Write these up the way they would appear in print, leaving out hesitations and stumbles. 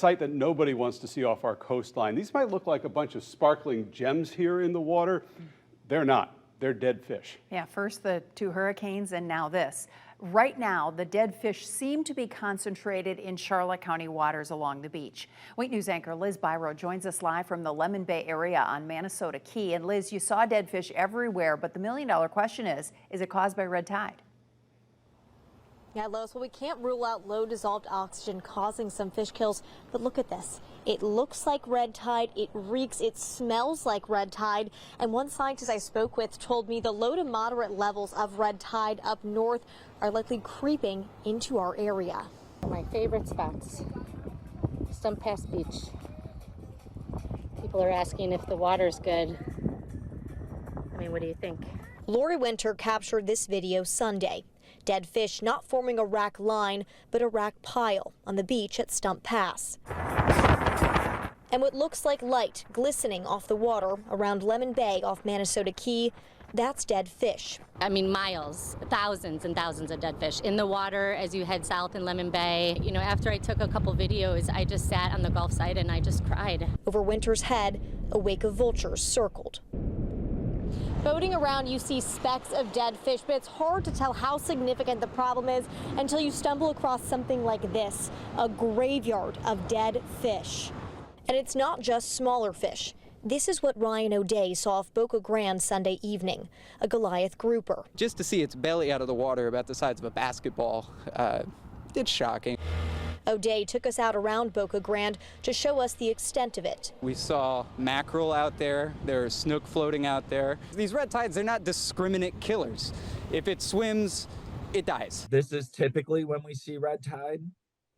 sight that nobody wants to see off our coastline. These might look like a bunch of sparkling gems here in the water. They're not. They're dead fish. Yeah, first the 2 hurricanes and now this. Right now, the dead fish seem to be concentrated in Charlotte County waters along the beach. Wait News anchor Liz Biro joins us live from the Lemon Bay area on Manasota Key. And Liz, you saw dead fish everywhere, but the million-dollar question is it caused by red tide? Yeah, Lois, well, we can't rule out low dissolved oxygen causing some fish kills, but look at this. It looks like red tide, it reeks, it smells like red tide, and one scientist I spoke with told me the low to moderate levels of red tide up north are likely creeping into our area. My favorite spots, Stump Pass Beach. People are asking if the water's good. I mean, what do you think? Lori Winter captured this video Sunday. Dead fish not forming a rack line, but a rack pile on the beach at Stump Pass. And what looks like light glistening off the water around Lemon Bay off Manasota Key, that's dead fish. I mean, miles, thousands and thousands of dead fish in the water as you head south in Lemon Bay. You know, after I took a couple videos, I just sat on the Gulf side and I just cried. Over Winter's head, a wake of vultures circled. Boating around, you see specks of dead fish, but it's hard to tell how significant the problem is until you stumble across something like this, a graveyard of dead fish. And it's not just smaller fish. This is what Ryan O'Day saw off Boca Grande Sunday evening, a Goliath grouper. Just to see its belly out of the water about the size of a basketball, it's shocking. O'Day took us out around Boca Grande to show us the extent of it. We saw mackerel out there, there's snook floating out there. These red tides, they're not discriminate killers. If it swims, it dies. This is typically when we see red tide.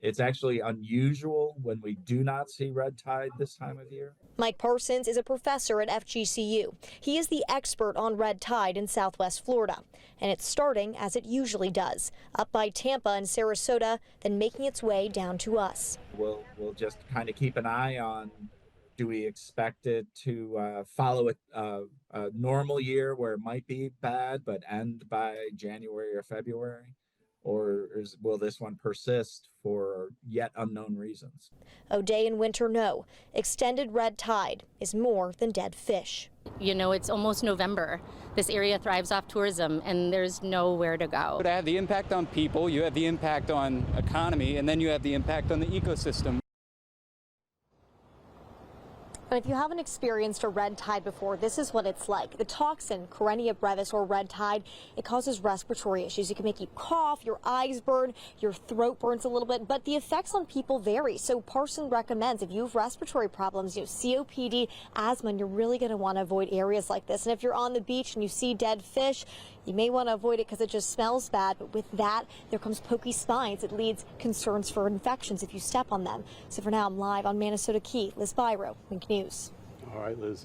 It's actually unusual when we do not see red tide this time of year. Mike Parsons is a professor at FGCU. He is the expert on red tide in Southwest Florida, and it's starting as it usually does, up by Tampa and Sarasota, then making its way down to us. We'll just kind of keep an eye on, do we expect it to follow a normal year where it might be bad but end by January or February? Or will this one persist for yet unknown reasons? O'Day and Winter know extended red tide is more than dead fish. You know, it's almost November. This area thrives off tourism and there's nowhere to go. But I have the impact on people, you have the impact on economy, and then you have the impact on the ecosystem. And if you haven't experienced a red tide before, this is what it's like. The toxin, Karenia brevis, or red tide, it causes respiratory issues. It can make you cough, your eyes burn, your throat burns a little bit, but the effects on people vary. So Parson recommends if you have respiratory problems, COPD, asthma, and you're really going to want to avoid areas like this. And if you're on the beach and you see dead fish, you may want to avoid it because it just smells bad. But with that, there comes pokey spines. It leads concerns for infections if you step on them. So for now, I'm live on Manasota Key. Liz Biro, Wink News. All right, Liz.